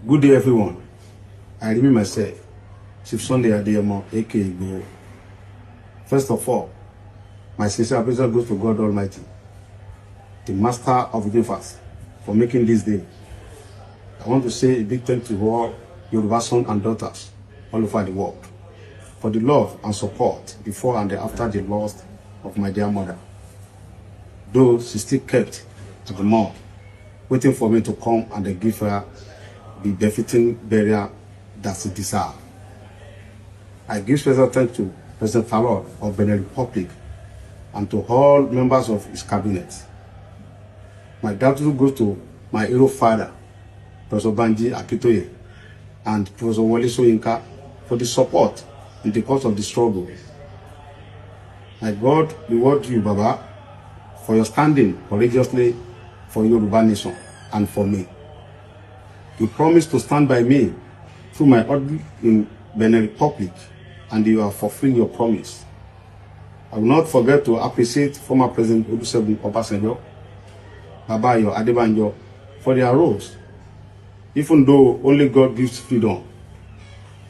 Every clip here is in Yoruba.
Good day, everyone. I remain myself, Chief Sunday Adeyemo, aka Igboho. First of all, my sincere appreciation goes to God Almighty, the Master of the universe, for making this day. I want to say a big thank you to all Yoruba sons and daughters all over the world for the love and support before and after the loss of my dear mother. Though she still kept at the mall, waiting for me to come and then give her the befitting burial that she deserves. I give special thanks to President Talon of Benin Republic and to all members of his cabinet. My gratitude goes to my hero father, Professor Banji Akitoye, and Professor Wole Soyinka for the support in the course of the struggle. My God reward you, Baba, for your standing courageously for Yoruba nation and for me. You promised to stand by me through my ordeal in Benin Republic, and you have fulfilled your promise. I will not forget to appreciate former President Olusegun Obasanjo, Baba Ayo Adebanjo, for their roles. Even though only God gives freedom,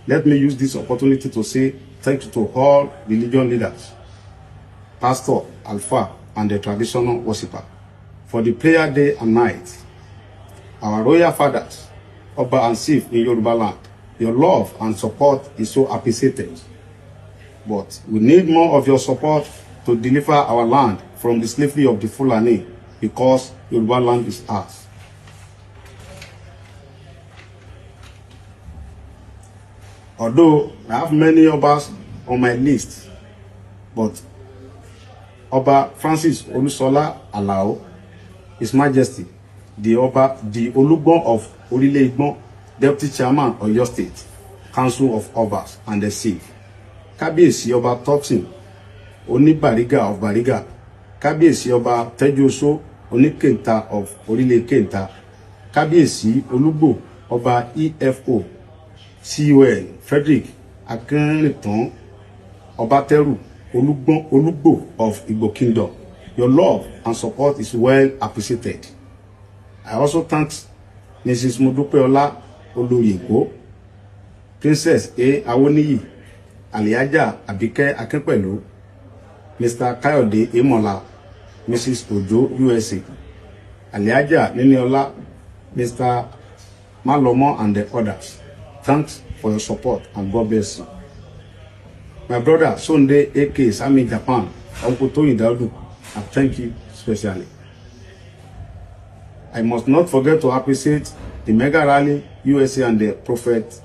let me use this opportunity to say thank you to all religion leaders, pastor, alpha, and the traditional worshipper for the prayer day and night. Our royal fathers, Oba and Chief in Yoruba land, your love and support is so appreciated. But we need more of your support to deliver our land from the slavery of the Fulani, because Yoruba land is ours. Although I have many Obas on my list, but Oba Francis Olusola Alao, His Majesty, the Olugbon of Orile Igbon, Deputy Chairman of your State, Council of Obas and the Chief, Kábíyèsí Ọba Totin, Oníbàrígà of Bariga, Kábíyèsí Ọba Tejoso, Oníkenta of Orile Kenta, Kábíyèsí Olúgbò Ọba EFO, CON Frederick Akinritan Obateru, Olúgbò of Igbo Kingdom. Your love and support is well appreciated. I also thank Mrs. Modupeola Olóyèkó, Princess A. Awoniyi, Aliaja Abike Akinpelu, Mr. Kayode Emola, Mrs. Ojo USA, Aliaja Niniola, Mr. Malomo, and the others. Thanks for your support and God bless you. My brother Sunday AK Sami Japan, Uncle Tony Daudu, I thank you especially. I must not forget to appreciate the Mega Rally USA and the Prophet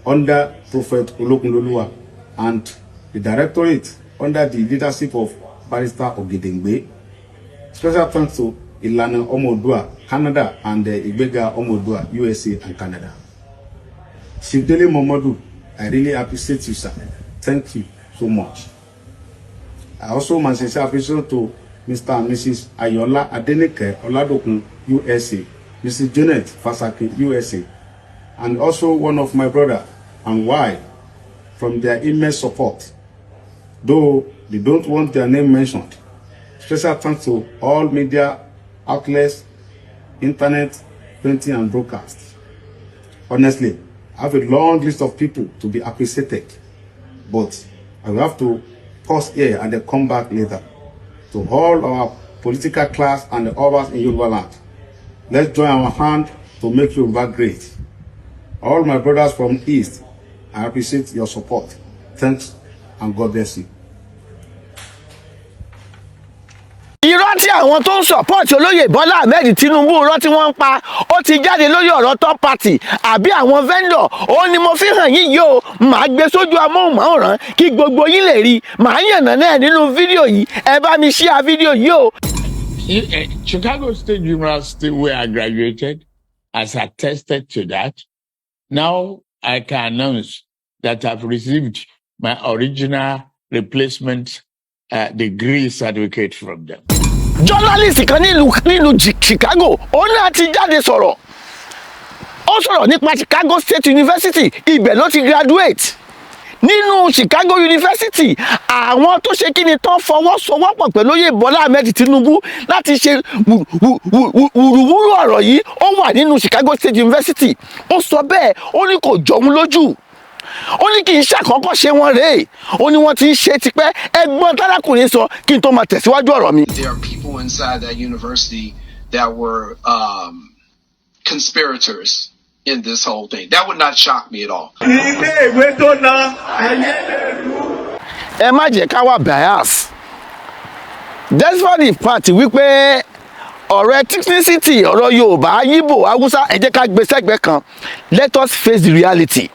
under Prophet Olokundoluwa and the Directorate under the leadership of Barrister Ogedengbe. Special thanks to Ilana Omodua, Canada, and the Ibega Omodua, USA and Canada. Shivdele Momodu, I really appreciate you, sir. Thank you so much. I also my sincere appreciation to Mr. and Mrs. Ayola Adenike Oladokun, USA, Mrs. Janet Fasaki, USA, and also one of my brother and wife from their immense support, though they don't want their name mentioned. Special thanks to all media outlets, internet, printing, and broadcast. Honestly, I have a long list of people to be appreciated, but I will have to pause here and then come back later. To all our political class and the others in Yoruba land, let's join our hand to make Yoruba great. All my brothers from East, I appreciate your support. Thanks and God bless you. Irọ́ tí àwọn tó ń support olóyè Bọ́lá Ahmed Tinubu irọ́ tí wọ́n ń pa ó ti jáde lórí ọ̀rọ̀ top party àbí àwọn vendor ó ní mo fi hàn yín yìí o màá gbé sójú amóhùnmáwòrán kí gbogbo yín lè rí màá yànnà náà nínú fídíò yìí ẹ bá mi share fídíò yìí o. Chicago State University, where I graduated, has attested to that. Now I can announce that I've received my original replacement degree certificate from them. Journalist kan nílùú Chicago ó náà ti jáde sọ̀rọ̀ ó sọ̀rọ̀ nípa Chicago State University ibẹ̀ ló ti graduate nínú Chicago University àwọn tó ṣe kí ni tán fọwọ́sowọ́pọ̀ pẹ̀lú oyè Bọ́lá Ahmed Tinubu láti ṣe wùrùwúrù ọ̀rọ̀ yìí ó wà nínú Chicago State University. Ó sọ bẹ́ẹ̀, ó ní kò jọ òun lójú, ó ní kì í ṣàkọ́kọ́ ṣe wọn rèé, ó ní wọ́n ti ń ṣe tipẹ́. Ẹgbọ́n tálákùnrin sọ kí n tó máa tẹ̀síwájú ọ̀rọ̀ mi. There are people inside that university that were conspirators in this whole thing. That would not shock me at all. Ẹ má jẹ́ ká wà bias. Despite the fact wípé ọ̀rọ̀ ethnicity, ọ̀rọ̀ Yorùbá, Yíbò, Haúsá, ẹ jẹ́ ká gbé sẹ́gbẹ̀ẹ́ kan. Let us face the reality.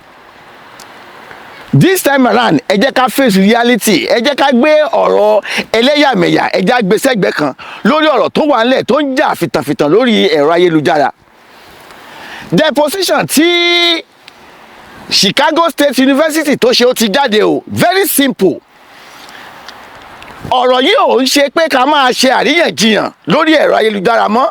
This time around, ẹ jẹ́ ká face reality. Ẹ jẹ́ ká gbé ọ̀rọ̀ ẹlẹ́yàmẹ̀yà, ẹ jẹ́ ká gbé sẹ́gbẹ̀ẹ́ kan lórí ọ̀rọ̀ tó wà nílẹ̀ tó ń jà fìtàfìtàn lórí ẹ̀rọ ayélujára. Deposition tí Chicago State University tó ṣe ó ti jáde o, very simple. Ọ̀rọ̀ yìí ò ń ṣe pé ká máa ṣe àríyànjiyàn lórí ẹ̀rọ ayélujára mọ́.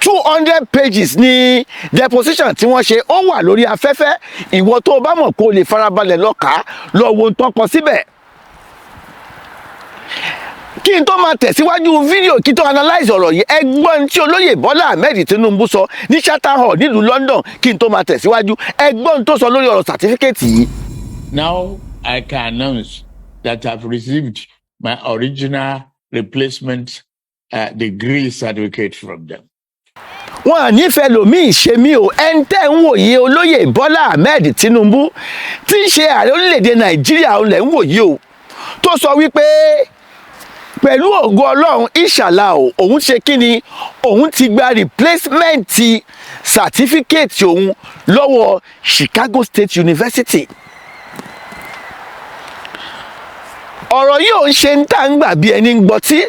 200 pages ni deposition tí wọ́n ṣe, ó wà lórí afẹ́fẹ́. Ìwọ tó bá mọ̀ kó lè farabalẹ̀ lọ kà á, lọ wo ohun tó kọ síbẹ̀. Kí n tó máa tẹ̀síwájú fídíò kí n tó analyze ọ̀rọ̀ yìí, ẹgbọ́n tí olóyè Bọ́lá Ahmed Tinubu sọ ní Chatham Hall nílùú London kí n tó máa tẹ̀síwájú, ẹgbọ́n tó sọ lórí ọ̀rọ̀ certificate yìí. Now I can announce that I've received my original replacement degree certificate from them. Wọ́n à nífẹ̀ẹ́ lòmíì ṣe mí o, ẹni tẹ́ ń wòye olóyè Bọ́lá Ahmed Tinubu tí ń ṣe ààrẹ orílẹ̀-èdè Nàìjíríà olè ń wòye o, tó sọ wípé pẹ̀lú ògo Ọlọ́run inshallah o, òun ṣe kí ni, òun ti gba replacement certificate òun lọ́wọ́ Chicago State University. Ọ̀rọ̀ yìí ò ń ṣe ń tà ń gbà bí ẹni ń gbọ́tí.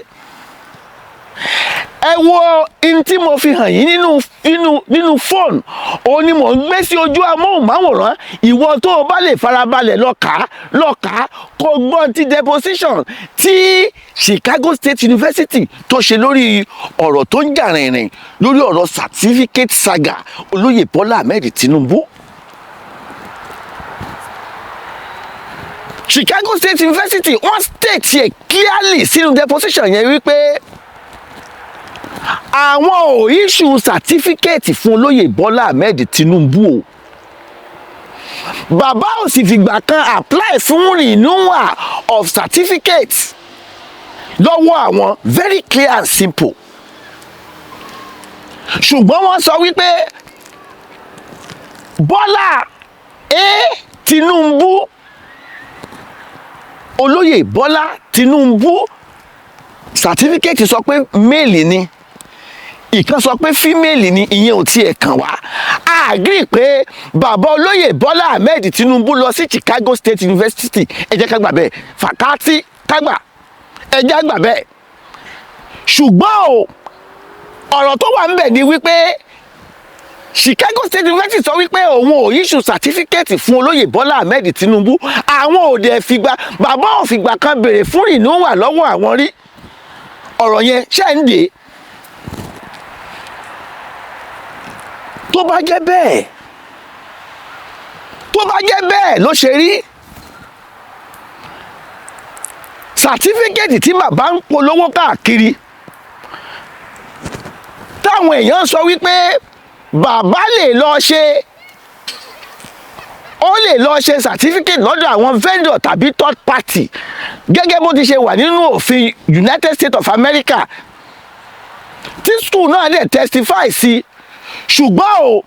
Ẹ wo in tí mo fi hàn yín nínú fóònù, òun ni mò ń gbé sí ojú amóhùnmáwòrán. Ìwọ tó o bá lè farabalẹ̀ lọ kà á kó gbọ́n ti deposition tí Chicago State University tó ṣe lórí ọ̀rọ̀ tó ń jà rìnrìn lórí ọ̀rọ̀ certificate saga olóyè Bọ́lá Ahmed Tinubu. Chicago State University wọ́n state yẹ clearly sínú deposition yẹn wípé àwọn ò issue certificate fún olóyè Bọ́lá Ahmed Tinubu o. Bàbá ò sì fìgbà kan apply fún renewal of certificate lọ́wọ́ àwọn, very clear and simple. Ṣùgbọ́n wọ́n sọ wípé Bọ́lá Tinubu, olóyè Bọ́lá Tinubu certificate sọ pé male ni, ìkan sọ pé female ni, ìyẹn ò tiẹ̀ kàn wá. A agree pé bàbá olóyè Bọ́lá Ahmed Tinubu lọ sí Chicago State University, ẹ jẹ́ ká gbà bẹ́ẹ̀, fàkátì ká gbà, ẹ jẹ́ gbà bẹ́ẹ̀. Ṣùgbọ́n o, ọ̀rọ̀ tó wà ńbẹ̀ ni wípé Chicago State University sọ wípé òun ò issue certificate fún olóyè Bọ́lá Ahmed Tinubu. Àwọn ò dẹ̀ fìgbà, bàbá ò fìgbà kan béèrè fún renewal lọ́wọ́ àwọn rí. Ọ̀rọ̀ yẹn ṣe ń dè. Tó bá jẹ́ bẹ́ẹ̀ ló ṣe rí, certificate tí bàbá ń polówó káàkiri táwọn èèyàn sọ wípé bàbá lè lọ ṣe, ó lè lọ ṣe certificate lọ́dọ̀ àwọn vendor tàbí third party gẹ́gẹ́ bó ti ṣe wà nínú òfin United States of America tí school náà dẹ̀ testify sí. Ṣùgbọ́n o,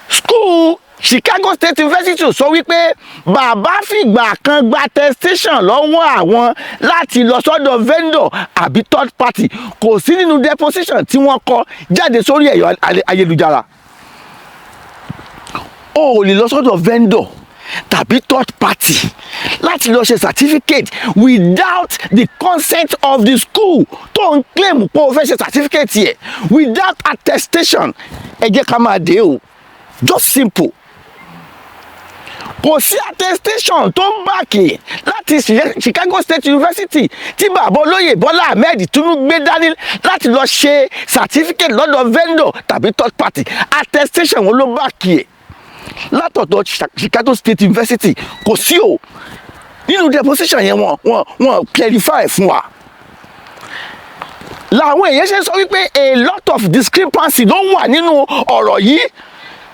school Chicago State University sọ wípé bàbá fìgbà kan gba attestation lọ́wọ́ àwọn láti lọ sọ́dọ̀ vendor àbí third party, kò sí nínú deposition tí wọ́n kọ jáde sórí ẹ̀rọ ayélujára. O ò lè lọ sọ́dọ̀ vendor tàbí third party láti lọ ṣe certificate without the consent of the school tó ń claim pé o fẹ́ ṣe certificate yẹ, without attestation. Ẹ jẹ́ ká máa dé o, just simple. Kò sí attestation tó ń báàkì láti Chicago State University tí bàbá olóyè Bọ́lá Ahmed Tinubu gbé dání láti lọ ṣe certificate lọ́dọ̀ vendor tàbí third party. Attestation wọn ló báàkì ẹ̀ látọ̀dọ̀ Chicago State University kò sí o. nínú deposition yẹn wọ́n clarify fún wa làwọn èèyàn ṣe sọ wípé a lot of discrepancy ló wà nínú ọ̀rọ̀ yìí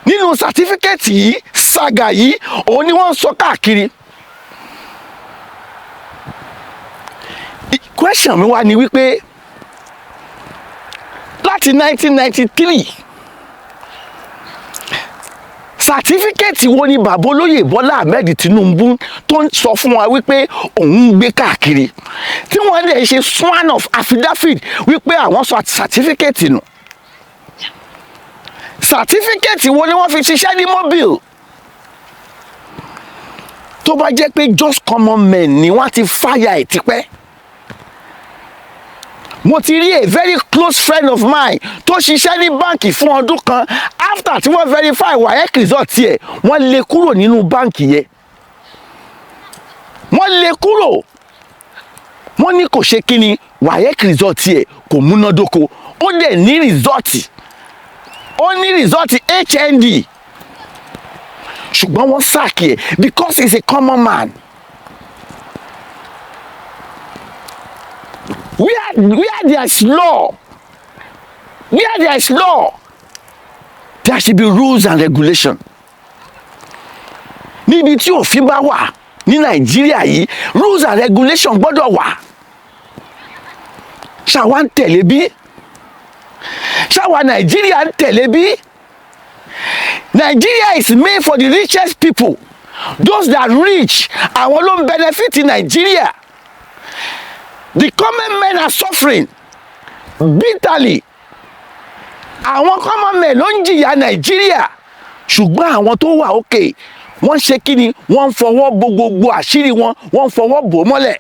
nínú certificate yìí saga yìí òun ni wọ́n ń sọ káàkiri. Question mi wá ni wípé láti 1993 certificate wo ni bàbá olóyè Bọ́lá Ahmed Tinubu tó ń sọ fún wa wípé òun ń gbé káàkiri tí wọ́n lè ṣe sworn of affidavit wípé àwọn sọ certificate nù. Certificate wo ni wọ́n fi ṣiṣẹ́ ní mobile tó bá jẹ́ pé just common men ni wọ́n ti fire ẹ̀ tipẹ́. Mo ti rí a very close friend of mine tó ṣiṣẹ́ ní báǹkì fún ọdún kan after tí wọ́n verify WAEC result tiẹ̀ wọ́n lé kúrò nínú báǹkì yẹn wọ́n lé kúrò wọ́n ní kò ṣe kíni WAEC result tiẹ̀ kò múnádóko ó dẹ̀ ní result ó ní result HND ṣùgbọ́n wọ́n sack ẹ̀ because he's a common man. Where there is law, there should be rules and regulation. Níbi tí òfin bá wà ní Nàìjíríà yìí, rules and regulation gbọ́dọ̀ wà. Ṣàwa ń tẹ̀lé bí? Ṣàwa Nàìjíríà ń tẹ̀lé bí? Nigeria is made for the richest people. Those that rich, àwọn ló ń benefit Nigeria. The common men are suffering bitterly. Àwọn common men ló ń jìyà Nàìjíríà ṣùgbọ́n àwọn tó wà òkè wọ́n ṣe kí ni wọ́n ń fọwọ́ bo gbogbo àṣírí wọn wọ́n ń fọwọ́ bò mọ́lẹ̀.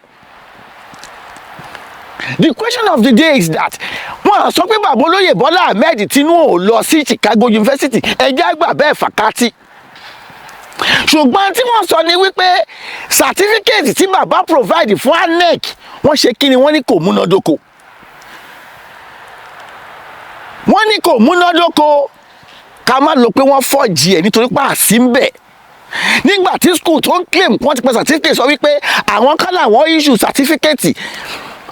The question of the day is that wọ́n sọ pé bàbá olóyè Bọ́lá Ahmed Tinubu ò lọ sí Chicago University ẹjẹ́ àgbà bẹ́ẹ̀ fàkátì. Ṣùgbọ́n tí wọ́n sọ ni wípé certificate tí bàbá provide fún ANEC wọ́n ṣe kí ni wọ́n ní kò múnádóko. Wọ́n ní kò múnádóko ká má lò pé wọ́n fọ́ọ̀jì ẹ̀ nítorí pé àsí ń bẹ̀. Nígbà tí school tó ń claim wọ́n ti pẹ́ certificate sọ wípé àwọn kan làwọn issue certificate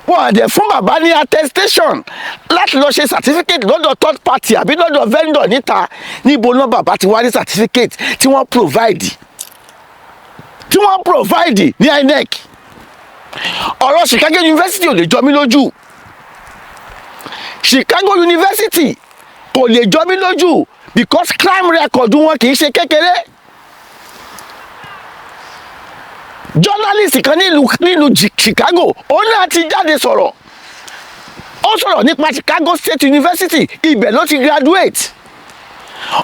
wọ́n dẹ̀ fún bàbá ní attestation láti lọ ṣe certificate lọ́dọ̀ third party àbí lọ́dọ̀ vendor níta níbo náà bàbá ti wá ní certificate tí wọ́n provide ní INEC. Ọ̀rọ̀ Chicago University ò lè jọ mí lójú. Chicago University kò lè jọ mí lójú because crime record wọn kì í ṣe kékeré. Journalist kan nílùú Chicago òun náà ti jáde sọ̀rọ̀. Ó sọ̀rọ̀ nípa Chicago State University ibẹ̀ ló ti graduate.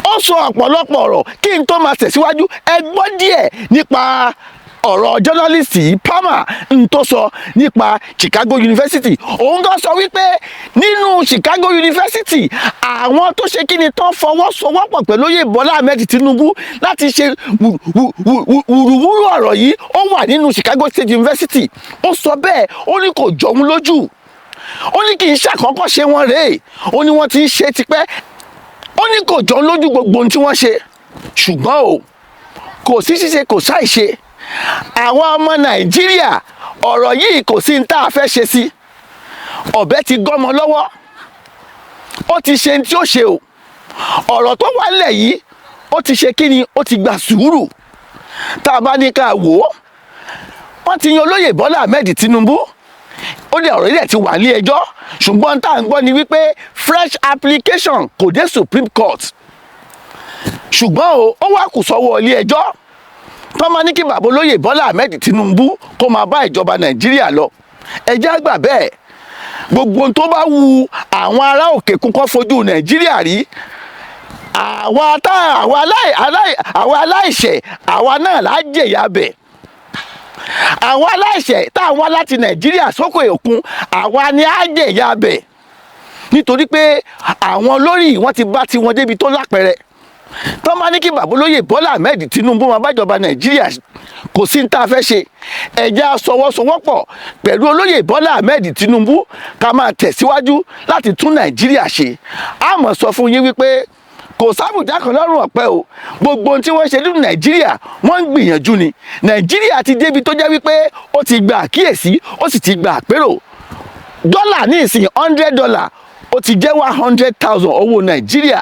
Ó sọ ọ̀pọ̀lọpọ̀ ọ̀rọ̀ kí n tó máa tẹ̀síwájú ẹ gbọ́ díẹ̀ nípa ọ̀rọ̀ journalist Palmer n tó sọ nípa Chicago University. Òun tó sọ wípé nínú Chicago University àwọn tó ṣe kí ni tán fọwọ́sowọ́pọ̀ pẹ̀lú oyè Bọ́lá Ahmed Tinubu láti ṣe wùrùwúrù ọ̀rọ̀ yìí ó wà nínú Chicago State University. Ó sọ bẹ́ẹ̀ ó ní kò jọ òun lójú. Ó ní kì í ṣàkọ́kọ́ ṣe wọn rèé ó ní wọ́n ti ń ṣe tipẹ́. Ó ní kò jọ òun lójú gbogbo ohun tí wọ́n ṣe ṣùgbọ́n o kò sí ṣíṣe kò sáì ṣe. Àwọn ọmọ Nàìjíríà ọ̀rọ̀ yìí kò sí ní tá a fẹ́ ṣe sí. Ọ̀bẹ ti gọ́mọ lọ́wọ́ ó ti ṣe ní tí ó ṣe o. Ọ̀rọ̀ tó wà nílẹ̀ yìí ó ti ṣe kí ni ó ti gba sùúrù. Tá a bá ní ká wò ó wọ́n ti yan olóyè Bọ́lá Ahmed Tinubu ó dẹ̀ ọ̀rọ̀ ilẹ̀ ti wà ní ẹjọ́ ṣùgbọ́n tá à ń gbọ́ ni wípé fresh application kò dé Supreme Court ṣùgbọ́n ó wá kù sọ́wọ́ ilé ẹjọ́ tó máa ní kí bàbá olóyè Bọ́lá Ahmed Tinubu kó máa bá ìjọba Nàìjíríà lọ. Ẹ jẹ́ àgbà bẹ́ẹ̀ gbogbo tó bá wu àwọn ará òkè kún kó fojú Nàìjíríà rí àwa aláìṣẹ̀ àwa náà là á jẹ̀yà bẹ̀. Àwọn aláìṣẹ̀ táwọn láti Nàìjíríà sókè òkun àwa ni á jẹ̀yà bẹ̀ nítorí pé àwọn olórí wọn ti bá tiwọn débi tó lápẹẹrẹ. Tó máa ní kí bàbá olóyè Bọ́lá Ahmed Tinubu máa bájọba Nàìjíríà kò sí ní tá a fẹ́ ṣe. Ẹ jẹ́ á sọwọ́sowọ́pọ̀ pẹ̀lú olóyè Bọ́lá Ahmed Tinubu ká máa tẹ̀síwájú láti tún Nàìjíríà ṣe. A mọ̀ sọ fún yín wípé kò sábùjá kan lọ́rùn ọ̀pẹ o. Gbogbo ohun tí wọ́n ṣe nínú Nàìjíríà wọ́n ń gbìyànjú ni. Nàìjíríà ti débi tó jẹ́ wípé ó ti gba àkíyèsí ó sì ti gba àpérò. Dọ́là ní ìsìn $100 ó ti jẹ́ 100,000 owó Nàìjíríà.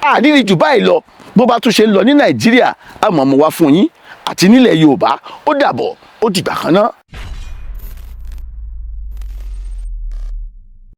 Àdírí jù báyìí lọ bó bá tún ṣe ń lọ ní Nàìjíríà àmọ́ mo wá fún yín àti nílẹ̀ Yorùbá. Ó dàbọ̀ ó dìgbà kan náà.